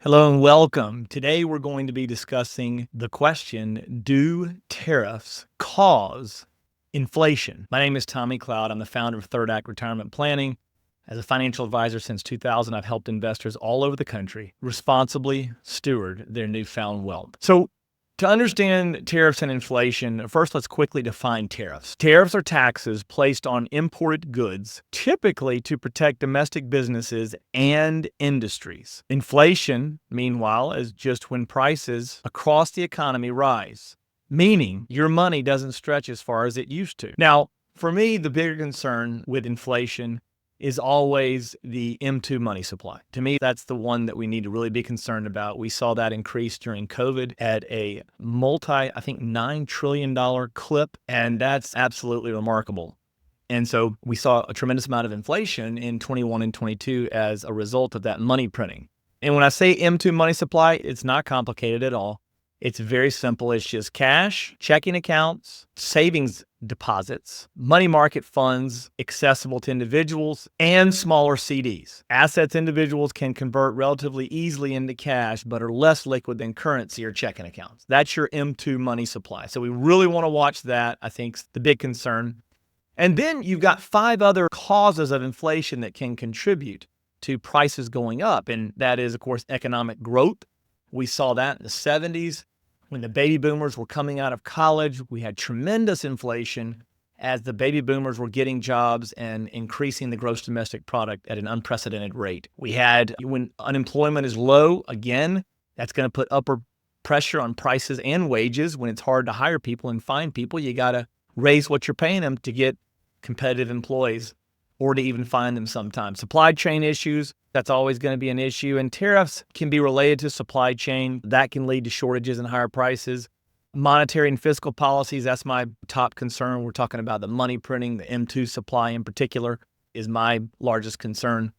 Hello and welcome. Today we're going to be discussing the question, do tariffs cause inflation? My name is Tommy Cloud. I'm the founder of Third Act Retirement Planning. As a financial advisor since 2000, I've helped investors all over the country responsibly steward their newfound wealth. So to understand tariffs and inflation, first let's quickly define tariffs. Tariffs are taxes placed on imported goods, typically to protect domestic businesses and industries. Inflation, meanwhile, is just when prices across the economy rise, meaning your money doesn't stretch as far as it used to. Now, for me, the bigger concern with inflation is always the M2 money supply. To me, that's the one that we need to really be concerned about. We saw that increase during COVID at a $9 trillion clip, and that's absolutely remarkable. And so we saw a tremendous amount of inflation in 21 and 22 as a result of that money printing. And when I say M2 money supply, it's not complicated at all. It's very simple. It's just cash, checking accounts, savings deposits, money market funds accessible to individuals, and smaller CDs. Assets individuals can convert relatively easily into cash, but are less liquid than currency or checking accounts. That's your M2 money supply. So we really want to watch that. I think the big concern. And then you've got 5 other causes of inflation that can contribute to prices going up. And that is, of course, economic growth. We saw that in the 70s when the baby boomers were coming out of college. We had tremendous inflation as the baby boomers were getting jobs and increasing the gross domestic product at an unprecedented rate. We had when unemployment is low, again, that's going to put upward pressure on prices and wages. When it's hard to hire people and find people, you got to raise what you're paying them to get competitive employees or to even find them sometimes. Supply chain issues, that's always going to be an issue. And tariffs can be related to supply chain. That can lead to shortages and higher prices. Monetary and fiscal policies, that's my top concern. We're talking about the money printing, the M2 supply in particular is my largest concern.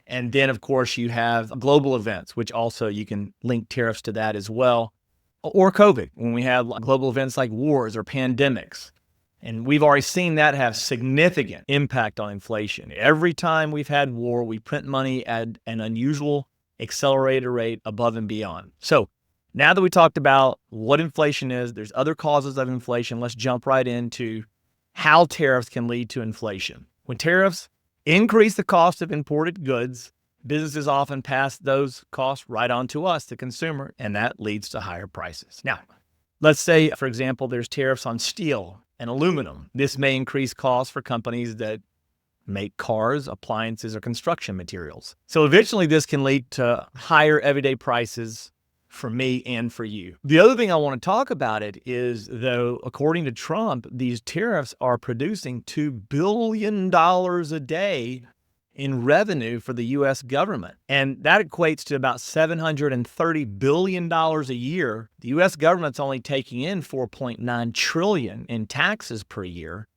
And then, of course, you have global events, which also you can link tariffs to that as well. Or COVID, when we have global events like wars or pandemics. And we've already seen that have significant impact on inflation. Every time we've had war, we print money at an unusual accelerated rate above and beyond. So now that we talked about what inflation is, there's other causes of inflation. Let's jump right into how tariffs can lead to inflation. When tariffs increase the cost of imported goods, businesses often pass those costs right on to us, the consumer, and that leads to higher prices. Now, let's say, for example, there's tariffs on steel and aluminum. This may increase costs for companies that make cars, appliances, or construction materials. So eventually this can lead to higher everyday prices for me and for you. The other thing I want to talk about it is, though, according to Trump, these tariffs are producing $2 billion a day in revenue for the U.S. government. And that equates to about $730 billion a year. The U.S. government's only taking in $4.9 trillion in taxes per year.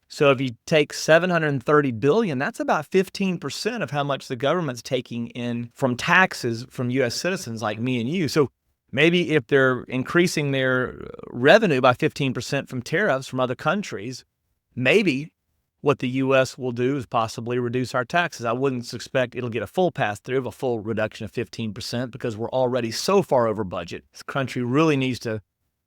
So if you take $730 billion, that's about 15% of how much the government's taking in from taxes from U.S. citizens like me and you. So maybe if they're increasing their revenue by 15% from tariffs from other countries, maybe what the U.S. will do is possibly reduce our taxes. I wouldn't suspect it'll get a full pass-through of a full reduction of 15% because we're already so far over budget. This country really needs to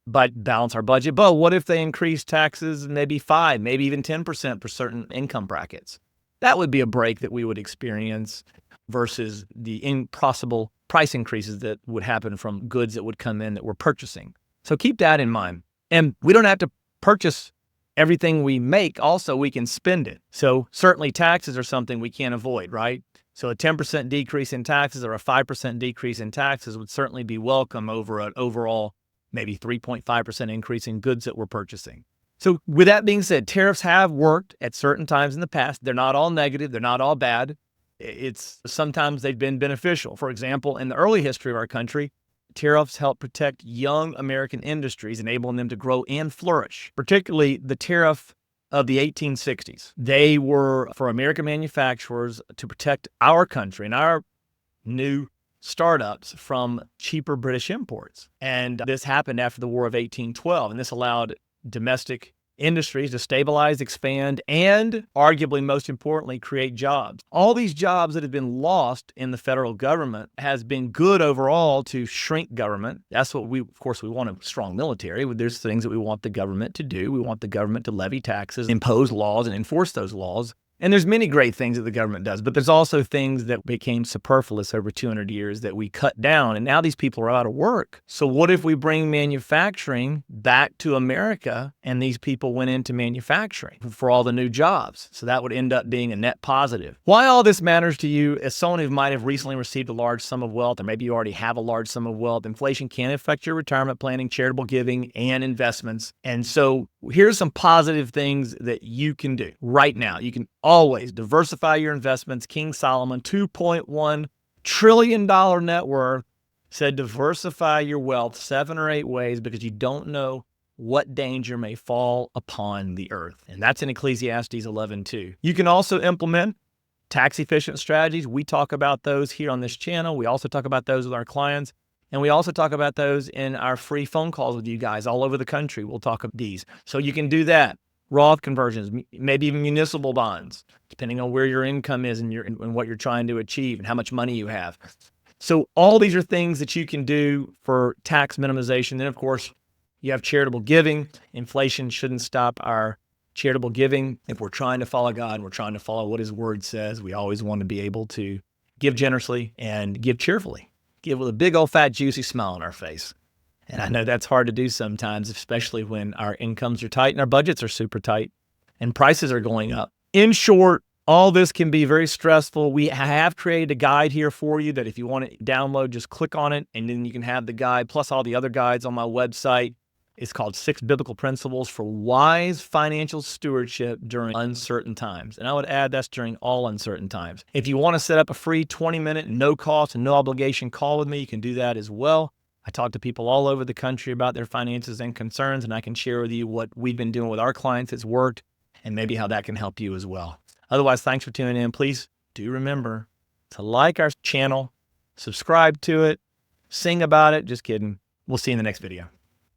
balance our budget. But what if they increase taxes maybe 5, maybe even 10% for certain income brackets? That would be a break that we would experience versus the impossible price increases that would happen from goods that would come in that we're purchasing. So keep that in mind. And we don't have to purchase everything we make. Also, we can spend it. So certainly taxes are something we can't avoid, right? So a 10% decrease in taxes or a 5% decrease in taxes would certainly be welcome over an overall maybe 3.5% increase in goods that we're purchasing. So with that being said, tariffs have worked at certain times in the past. They're not all negative. They're not all bad. Sometimes they've been beneficial. For example, in the early history of our country, tariffs help protect young American industries, enabling them to grow and flourish, particularly the tariff of the 1860s. They were for American manufacturers to protect our country and our new startups from cheaper British imports. And this happened after the War of 1812, and this allowed domestic industries to stabilize, expand, and arguably most importantly, create jobs. All these jobs that have been lost in the federal government has been good overall to shrink government. That's what of course, we want a strong military. There's things that we want the government to do. We want the government to levy taxes, impose laws, and enforce those laws. And there's many great things that the government does, but there's also things that became superfluous over 200 years that we cut down, and now these people are out of work. So what if we bring manufacturing back to America and these people went into manufacturing for all the new jobs? So that would end up being a net positive. Why all this matters to you as someone who might have recently received a large sum of wealth, or maybe you already have a large sum of wealth, inflation can affect your retirement planning, charitable giving, and investments. And so here's some positive things that you can do right now. You can always diversify your investments. King Solomon, $2.1 trillion net worth, said diversify your wealth 7 or 8 ways because you don't know what danger may fall upon the earth. And that's in Ecclesiastes 11:2. You can also implement tax-efficient strategies. We talk about those here on this channel. We also talk about those with our clients. And we also talk about those in our free phone calls with you guys all over the country. We'll talk about these. So you can do that. Roth conversions, maybe even municipal bonds, depending on where your income is and what you're trying to achieve and how much money you have. So all these are things that you can do for tax minimization. Then, of course, you have charitable giving. Inflation shouldn't stop our charitable giving. If we're trying to follow God and we're trying to follow what His Word says, we always want to be able to give generously and give cheerfully. Give with a big old fat juicy smile on our face. And I know that's hard to do sometimes, especially when our incomes are tight and our budgets are super tight and prices are going up. In short, all this can be very stressful. We have created a guide here for you that if you want to download, just click on it and then you can have the guide plus all the other guides on my website. It's called 6 Biblical Principles for Wise Financial Stewardship During Uncertain Times. And I would add that's during all uncertain times. If you want to set up a free 20-minute, no cost and no obligation call with me, you can do that as well. I talk to people all over the country about their finances and concerns, and I can share with you what we've been doing with our clients that's worked and maybe how that can help you as well. Otherwise, thanks for tuning in. Please do remember to like our channel, subscribe to it, sing about it. Just kidding. We'll see you in the next video.